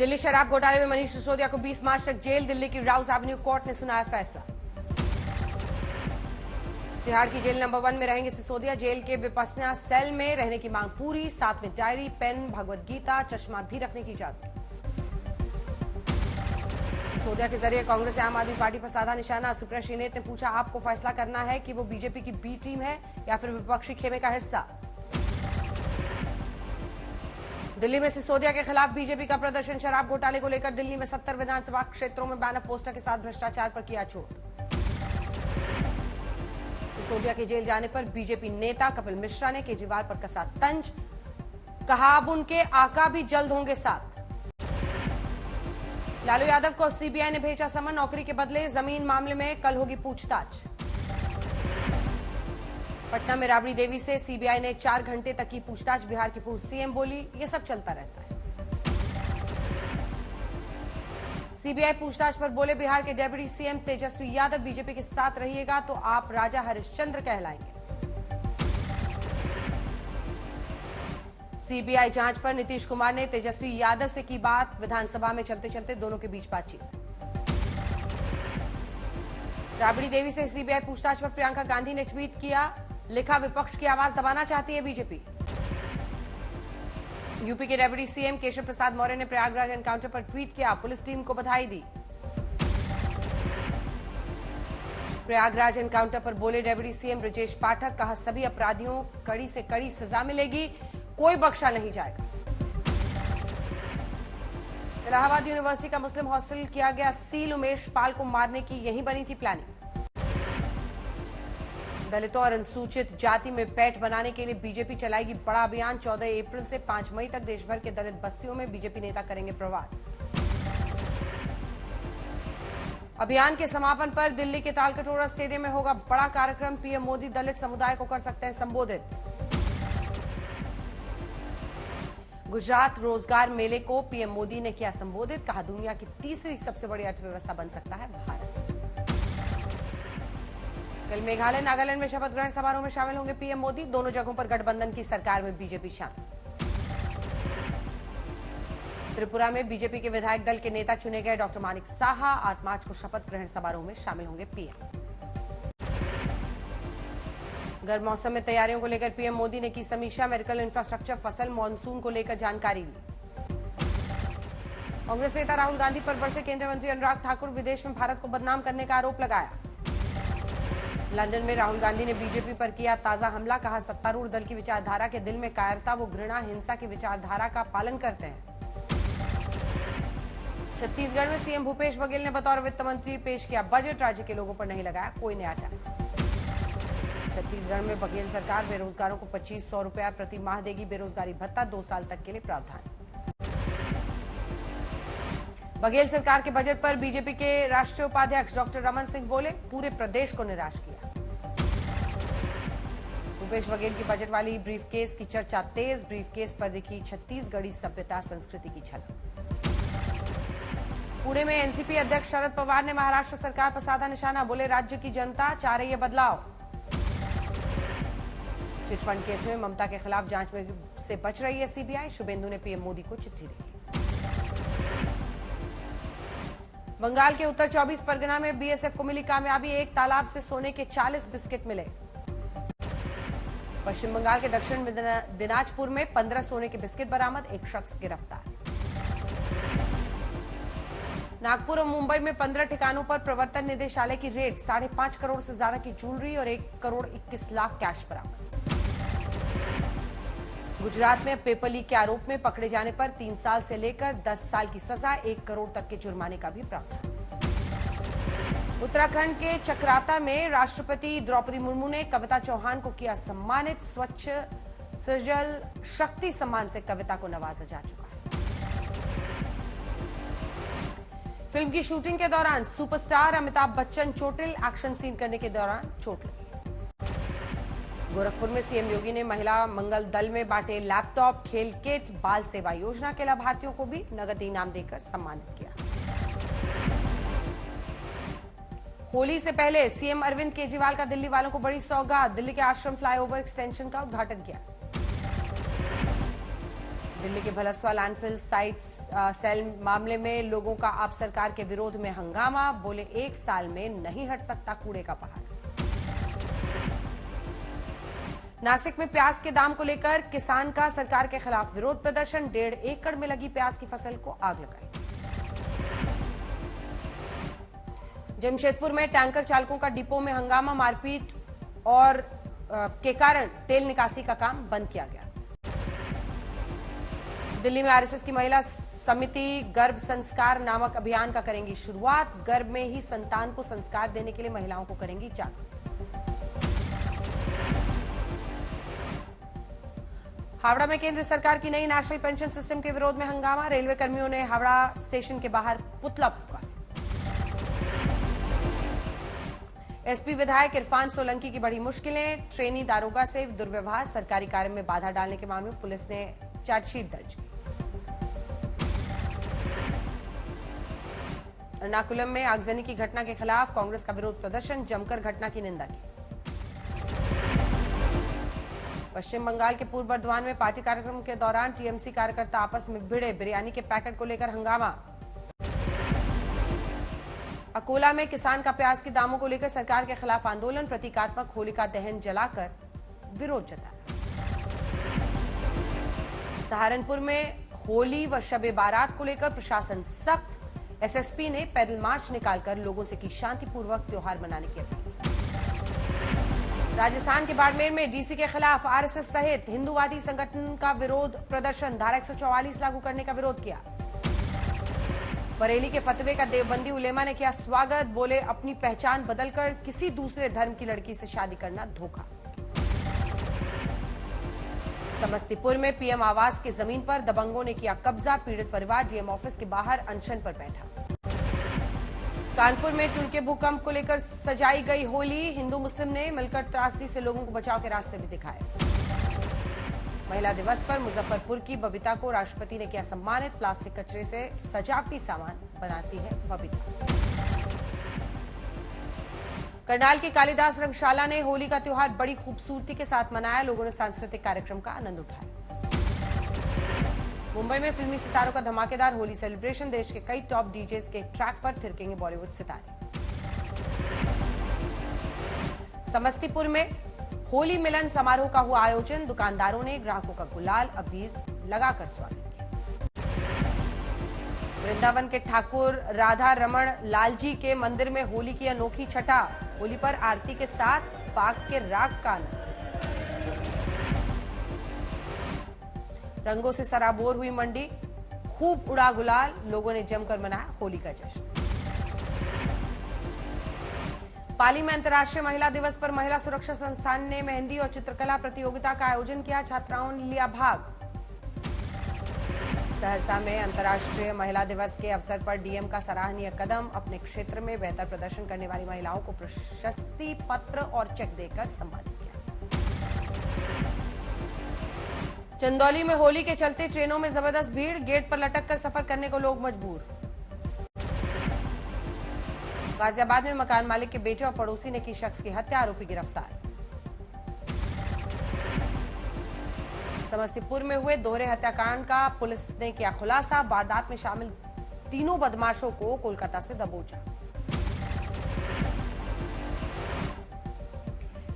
दिल्ली शराब घोटाले में मनीष सिसोदिया को 20 मार्च तक जेल। दिल्ली की राउज एवेन्यू कोर्ट ने सुनाया फैसला। तिहाड़ की जेल नंबर 1 में रहेंगे सिसोदिया। जेल के विपस्सना सेल में रहने की मांग पूरी। साथ में डायरी, पेन, भगवत गीता, चश्मा भी रखने की इजाजत। सिसोदिया के जरिए कांग्रेस से आम आदमी पार्टी पर साधा निशाना। सुप्रिया श्रीनेत ने पूछा, आपको फैसला करना है कि वो बीजेपी की बी टीम है या फिर विपक्षी खेमे का हिस्सा। दिल्ली में सिसोदिया के खिलाफ बीजेपी का प्रदर्शन। शराब घोटाले को लेकर दिल्ली में 70 विधानसभा क्षेत्रों में बैनर पोस्टर के साथ भ्रष्टाचार पर किया चोट। सिसोदिया के जेल जाने पर बीजेपी नेता कपिल मिश्रा ने केजरीवाल पर कसा तंज। कहा, अब उनके आका भी जल्द होंगे साथ। लालू यादव को सीबीआई ने भेजा समन। नौकरी के बदले जमीन मामले में कल होगी पूछताछ। पटना में राबड़ी देवी से सीबीआई ने 4 घंटे तक की पूछताछ। बिहार की पूर्व सीएम बोली, ये सब चलता रहता है। सीबीआई पूछताछ पर बोले बिहार के deputy CM Tejashwi Yadav, BJP के साथ रहिएगा तो आप राजा हरिश्चंद्र कहलाएंगे। सीबीआई जांच पर नीतीश कुमार ने तेजस्वी यादव से की बात। विधानसभा में चलते चलते दोनों के बीच बातचीत। राबड़ी देवी से सीबीआई पूछताछ पर प्रियंका गांधी ने ट्वीट किया, लिखा, विपक्ष की आवाज दबाना चाहती है बीजेपी। यूपी के डेप्यूटी सीएम केशव प्रसाद मौर्य ने प्रयागराज एनकाउंटर पर ट्वीट किया, पुलिस टीम को बधाई दी। प्रयागराज एनकाउंटर पर बोले डेप्यूटी सीएम ब्रजेश पाठक, कहा, सभी अपराधियों कड़ी से कड़ी सजा मिलेगी, कोई बख्शा नहीं जाएगा। इलाहाबाद यूनिवर्सिटी का मुस्लिम हॉस्टल किया गया सील। उमेश पाल को मारने की यही बनी थी प्लानिंग। दलितों और अनुसूचित जाति में पैठ बनाने के लिए बीजेपी चलाएगी बड़ा अभियान। 14 अप्रैल से 5 मई तक देश भर के दलित बस्तियों में बीजेपी नेता करेंगे प्रवास। अभियान के समापन पर दिल्ली के तालकटोरा स्टेडियम में होगा बड़ा कार्यक्रम। पीएम मोदी दलित समुदाय को कर सकते हैं संबोधित। गुजरात रोजगार मेले को पीएम मोदी ने किया संबोधित। कहा, दुनिया की तीसरी सबसे बड़ी अर्थव्यवस्था बन सकता है भारत। कल मेघालय नागालैंड में शपथ ग्रहण समारोह में शामिल होंगे पीएम मोदी। दोनों जगहों पर गठबंधन की सरकार में बीजेपी शामिल। त्रिपुरा में बीजेपी के विधायक दल के नेता चुने गए डॉक्टर मानिक साहा। 8 मार्च को शपथ ग्रहण समारोह में शामिल होंगे पीएम। गर्म मौसम में तैयारियों को लेकर पीएम मोदी ने की समीक्षा। मेडिकल इंफ्रास्ट्रक्चर, फसल, मानसून को लेकर जानकारी ली। कांग्रेस नेता राहुल गांधी पर बरसे केंद्रीय मंत्री अनुराग ठाकुर। विदेश में भारत को बदनाम करने का आरोप लगाया। लंदन में राहुल गांधी ने बीजेपी पर किया ताजा हमला। कहा, सत्तारूढ़ दल की विचारधारा के दिल में कायरता, वो घृणा, हिंसा की विचारधारा का पालन करते हैं। छत्तीसगढ़ में सीएम भूपेश बघेल ने बतौर वित्त मंत्री पेश किया बजट। राज्य के लोगों पर नहीं लगाया कोई नया टैक्स। छत्तीसगढ़ में बघेल सरकार बेरोजगारों को 2500 रुपया प्रति माह देगी। बेरोजगारी भत्ता 2 साल तक के लिए प्रावधान। बघेल सरकार के बजट पर बीजेपी के राष्ट्रीय उपाध्यक्ष डॉक्टर रमन सिंह बोले, पूरे प्रदेश को निराश किया। भूपेश बघेल की बजट वाली ब्रीफकेस की चर्चा तेज। ब्रीफकेस पर दिखी छत्तीसगढ़ी सभ्यता संस्कृति की झलक। पुणे में एनसीपी अध्यक्ष शरद पवार ने महाराष्ट्र सरकार पर साधा निशाना। बोले, राज्य की जनता चाह रही है बदलाव। चिटफंड केस में ममता के खिलाफ जांच में से बच रही है सीबीआई। शुभेंदु ने पीएम मोदी को चिट्ठी दी। बंगाल के उत्तर 24 परगना में बीएसएफ को मिली कामयाबी। एक तालाब से सोने के 40 बिस्किट मिले। पश्चिम बंगाल के दक्षिण में दिनाजपुर में 15 सोने के बिस्किट बरामद। एक शख्स गिरफ्तार। नागपुर और मुंबई में 15 ठिकानों पर प्रवर्तन निदेशालय की रेड। 5.5 करोड़ से ज्यादा की ज्वेलरी और 1 करोड़ 21 लाख कैश बरामद। गुजरात में पेपर लीक के आरोप में पकड़े जाने पर 3 साल से लेकर 10 साल की सजा, 1 करोड़ तक के जुर्माने का भी प्रावधान। उत्तराखंड के चक्राता में राष्ट्रपति द्रौपदी मुर्मू ने कविता चौहान को किया सम्मानित। स्वच्छ सृजल शक्ति सम्मान से कविता को नवाजा जा चुका है। फिल्म की शूटिंग के दौरान सुपरस्टार अमिताभ बच्चन चोटिल। एक्शन सीन करने के दौरान चोट लगी। गोरखपुर में सीएम योगी ने महिला मंगल दल में बांटे लैपटॉप, खेल किट। बाल सेवा योजना के लाभार्थियों को भी नगद इनाम देकर सम्मानित किया। होली से पहले सीएम अरविंद केजरीवाल का दिल्ली वालों को बड़ी सौगात। दिल्ली के आश्रम फ्लाईओवर एक्सटेंशन का उद्घाटन किया। दिल्ली के भलसवा लैंडफिल साइट सेल मामले में लोगों का आप सरकार के विरोध में हंगामा, बोले 1 साल में नहीं हट सकता कूड़े का पहाड़। नासिक में प्याज के दाम को लेकर किसान का सरकार के खिलाफ विरोध प्रदर्शन, 1.5 एकड़ में लगी प्याज की फसल को आग लगाई। जमशेदपुर में टैंकर चालकों का डिपो में हंगामा, मारपीट और के कारण तेल निकासी का काम बंद किया गया। दिल्ली में आरएसएस की महिला समिति गर्भ संस्कार नामक अभियान का करेंगी शुरुआत, गर्भ में ही संतान को संस्कार देने के लिए महिलाओं को करेंगी जागरूक। हावड़ा में केंद्र सरकार की नई नेशनल पेंशन सिस्टम के विरोध में हंगामा, रेलवे कर्मियों ने हावड़ा स्टेशन के बाहर पुतला फूंका। एसपी विधायक इरफान सोलंकी की बड़ी मुश्किलें, ट्रेनी दारोगा से दुर्व्यवहार, सरकारी कार्य में बाधा डालने के मामले में पुलिस ने चार्जशीट दर्ज की। एर्नाकुलम में आगजनी की घटना के खिलाफ कांग्रेस का विरोध प्रदर्शन, जमकर घटना की निंदा की। पश्चिम बंगाल के पूर्व बर्धमान में पार्टी कार्यक्रम के दौरान टीएमसी कार्यकर्ता आपस में भिड़े, बिरयानी के पैकेट को लेकर हंगामा। अकोला में किसान का प्याज के दामों को लेकर सरकार के खिलाफ आंदोलन, प्रतीकात्मक होलिका दहन जलाकर विरोध जताया। सहारनपुर में होली व शबे बारात को लेकर प्रशासन सख्त, एसएसपी ने पैदल मार्च निकालकर लोगों से की शांतिपूर्वक त्योहार मनाने की अपील। राजस्थान के बाड़मेर में डीसी के खिलाफ आरएसएस सहित हिंदूवादी संगठन का विरोध प्रदर्शन, धारा 144 लागू करने का विरोध किया। बरेली के फतवे का देवबंदी उलेमा ने किया स्वागत, बोले अपनी पहचान बदलकर किसी दूसरे धर्म की लड़की से शादी करना धोखा। समस्तीपुर में पीएम आवास की जमीन पर दबंगों ने किया कब्जा, पीड़ित परिवार डीएम ऑफिस के बाहर अनशन पर बैठा। कानपुर में टुनके भूकंप को लेकर सजाई गई होली, हिंदू मुस्लिम ने मिलकर त्रासदी से लोगों को बचाव के रास्ते भी दिखाए। महिला दिवस पर मुजफ्फरपुर की बबीता को राष्ट्रपति ने किया सम्मानित, प्लास्टिक कचरे से सजावटी सामान बनाती है बबीता। करनाल की कालिदास रंगशाला ने होली का त्योहार बड़ी खूबसूरती के साथ मनाया, लोगों ने सांस्कृतिक कार्यक्रम का आनंद उठाया। मुंबई में फिल्मी सितारों का धमाकेदार होली सेलिब्रेशन, देश के कई टॉप डीजेस के ट्रैक पर थिरकेंगे बॉलीवुड सितारे। समस्तीपुर में होली मिलन समारोह का हुआ आयोजन, दुकानदारों ने ग्राहकों का गुलाल अबीर लगाकर स्वागत किया। वृंदावन के ठाकुर राधा रमण लाल जी के मंदिर में होली की अनोखी छटा, होली पर आरती के साथ फाग के राग का आनंद। रंगों से सराबोर हुई मंडी, खूब उड़ा गुलाल, लोगों ने जमकर मनाया होली का जश्न। पाली में अंतर्राष्ट्रीय महिला दिवस पर महिला सुरक्षा संस्थान ने मेहंदी और चित्रकला प्रतियोगिता का आयोजन किया, छात्राओं ने लिया भाग। सहरसा में अंतर्राष्ट्रीय महिला दिवस के अवसर पर डीएम का सराहनीय कदम, अपने क्षेत्र में बेहतर प्रदर्शन करने वाली महिलाओं को प्रशस्ति पत्र और चेक देकर सम्मानित किया। चंदौली में होली के चलते ट्रेनों में जबरदस्त भीड़, गेट पर लटक कर सफर करने को लोग मजबूर। गाजियाबाद में मकान मालिक के बेटे और पड़ोसी ने की शख्स की हत्या, आरोपी गिरफ्तार। समस्तीपुर में हुए दोहरे हत्याकांड का पुलिस ने किया खुलासा, वारदात में शामिल तीनों बदमाशों को कोलकाता से दबोचा।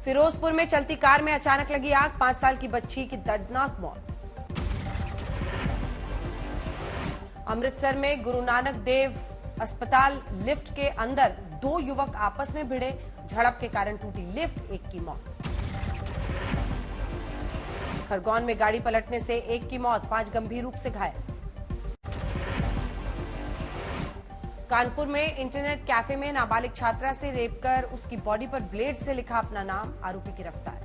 फिरोजपुर में चलती कार में अचानक लगी आग, 5 साल की बच्ची की दर्दनाक मौत। अमृतसर में गुरु नानक देव अस्पताल लिफ्ट के अंदर 2 युवक आपस में भिड़े, झड़प के कारण टूटी लिफ्ट, एक की मौत। खरगोन में गाड़ी पलटने से एक की मौत, 5 गंभीर रूप से घायल। कानपुर में इंटरनेट कैफे में नाबालिग छात्रा से रेप कर उसकी बॉडी पर ब्लेड से लिखा अपना नाम, आरोपी गिरफ्तार।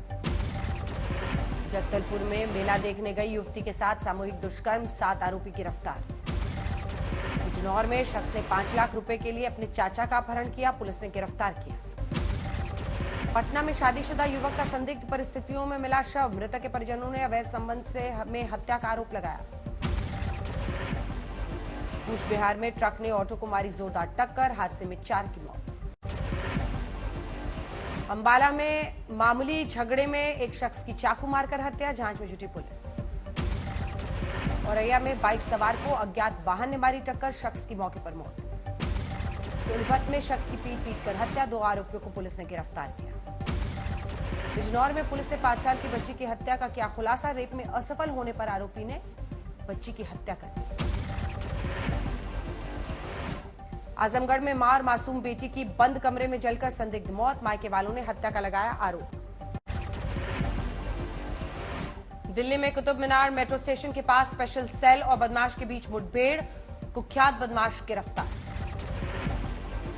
जगदलपुर में मेला देखने गई युवती के साथ सामूहिक दुष्कर्म, 7 आरोपी गिरफ्तार। बिजनौर में शख्स ने 5 लाख रुपए के लिए अपने चाचा का अपहरण किया, पुलिस ने गिरफ्तार किया। पटना में शादीशुदा युवक का संदिग्ध परिस्थितियों में मिला शव, मृतक के परिजनों ने अवैध संबंध में हत्या का आरोप लगाया। कूच बिहार में ट्रक ने ऑटो को मारी जोरदार टक्कर, हादसे में 4 की मौत। अंबाला में मामूली झगड़े में एक शख्स की चाकू मारकर हत्या, जांच में जुटी पुलिस। औरैया में बाइक सवार को अज्ञात वाहन ने मारी टक्कर, शख्स की मौके पर मौत। सोनीपत में शख्स की पीट कर हत्या, 2 आरोपियों को पुलिस ने गिरफ्तार किया। बिजनौर में पुलिस ने 5 साल की बच्ची की हत्या का किया खुलासा, रेप में असफल होने पर आरोपी ने बच्ची की हत्या कर दी। आजमगढ़ में मां और मासूम बेटी की बंद कमरे में जलकर संदिग्ध मौत, मायके वालों ने हत्या का लगाया आरोप। दिल्ली में कुतुब मीनार मेट्रो स्टेशन के पास स्पेशल सेल और बदमाश के बीच मुठभेड़, कुख्यात बदमाश गिरफ्तार।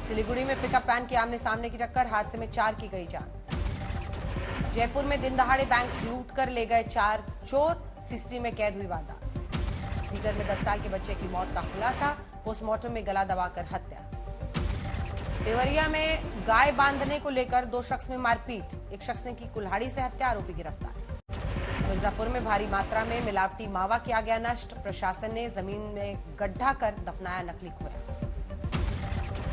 सिलीगुड़ी में पिकअप वैन की आमने सामने की टक्कर, हादसे में 4 की गई जान। जयपुर में दिन दहाड़े बैंक लूट कर ले गए 4 चोर, सीसीटीवी में कैद हुई वारदात। सीकर में 10 साल के बच्चे की मौत का खुलासा, पोस्टमार्टम में गला दबाकर हत्या। देवरिया में गाय बांधने को लेकर 2 शख्स में मारपीट, एक शख्स ने की कुल्हाड़ी से हत्या, आरोपी गिरफ्तार। मिर्जापुर में भारी मात्रा में मिलावटी मावा किया गया नष्ट, प्रशासन ने जमीन में गड्ढा कर दफनाया नकली खोया।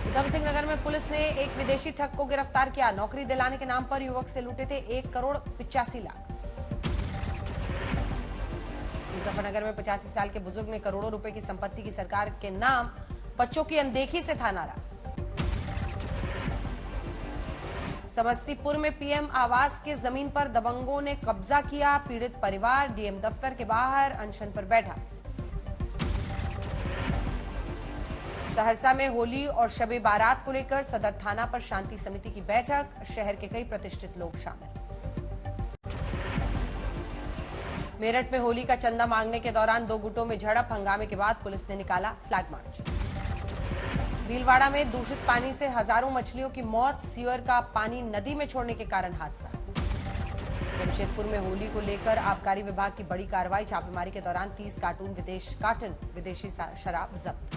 उधम सिंह नगर में पुलिस ने एक विदेशी ठग को गिरफ्तार किया, नौकरी दिलाने के नाम पर युवक से लूटे थे 1 करोड़ 85 लाख। मुजफ्फरनगर में 85 साल के बुजुर्ग ने करोड़ों रुपए की संपत्ति की सरकार के नाम, बच्चों की अनदेखी से था नाराज। समस्तीपुर में पीएम आवास के जमीन पर दबंगों ने कब्जा किया, पीड़ित परिवार डीएम दफ्तर के बाहर अनशन पर बैठा। सहरसा में होली और शबे बारात को लेकर सदर थाना पर शांति समिति की बैठक, शहर के कई प्रतिष्ठित लोग शामिल। मेरठ में होली का चंदा मांगने के दौरान 2 गुटों में झड़प, हंगामे के बाद पुलिस ने निकाला फ्लैग मार्च। भीलवाड़ा में दूषित पानी से हजारों मछलियों की मौत, सीवर का पानी नदी में छोड़ने के कारण हादसा। जमशेदपुर में होली को लेकर आबकारी विभाग की बड़ी कार्रवाई, छापेमारी के दौरान 30 कार्टन विदेशी शराब जब्त।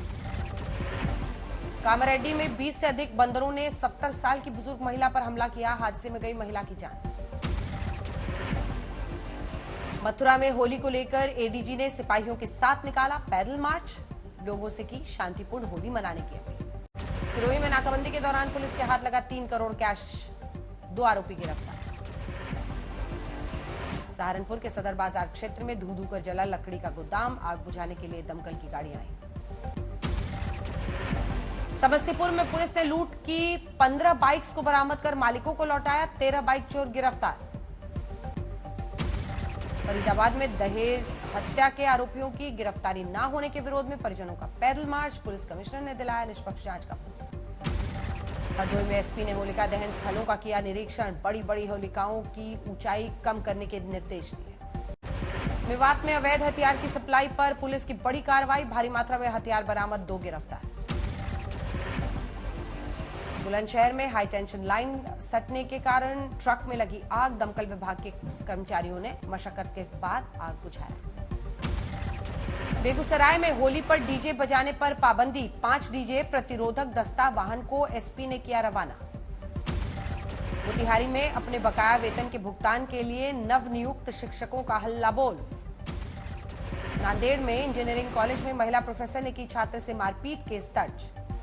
कामारेड्डी में 20 से अधिक बंदरों ने 70 साल की बुजुर्ग महिला पर हमला किया, हादसे में गई महिला की जान। मथुरा में होली को लेकर एडीजी ने सिपाहियों के साथ निकाला पैदल मार्च, लोगों से की शांतिपूर्ण होली मनाने की अपील। सिरोही में नाकाबंदी के दौरान पुलिस के हाथ लगा 3 करोड़ कैश, 2 आरोपी गिरफ्तार। सहारनपुर के सदर बाजार क्षेत्र में धू कर जला लकड़ी का गोदाम, आग बुझाने के लिए दमकल की गाड़ियां आई। समस्तीपुर में पुलिस ने लूट की 15 बाइक्स को बरामद कर मालिकों को लौटाया, 13 बाइक चोर गिरफ्तार। फरीदाबाद में दहेज हत्या के आरोपियों की गिरफ्तारी न होने के विरोध में परिजनों का पैदल मार्च, पुलिस कमिश्नर ने दिलाया निष्पक्ष जांच का भरोसा। हरदोई में एसपी ने होलिका दहन स्थलों का किया निरीक्षण, बड़ी होलिकाओं की ऊंचाई कम करने के निर्देश दिए। मेवात में अवैध हथियार की सप्लाई पर पुलिस की बड़ी कार्रवाई, भारी मात्रा में हथियार बरामद, 2 गिरफ्तार। बुलंदशहर में हाई टेंशन लाइन सटने के कारण ट्रक में लगी आग, दमकल विभाग के कर्मचारियों ने मशक्कत के बाद आग बुझाया। बेगूसराय में होली पर डीजे बजाने पर पाबंदी, 5 डीजे प्रतिरोधक दस्ता वाहन को एसपी ने किया रवाना। मोतिहारी में अपने बकाया वेतन के भुगतान के लिए नवनियुक्त शिक्षकों का हल्ला बोल। नांदेड़ में इंजीनियरिंग कॉलेज में महिला प्रोफेसर ने की छात्र से मारपीट, केस दर्ज।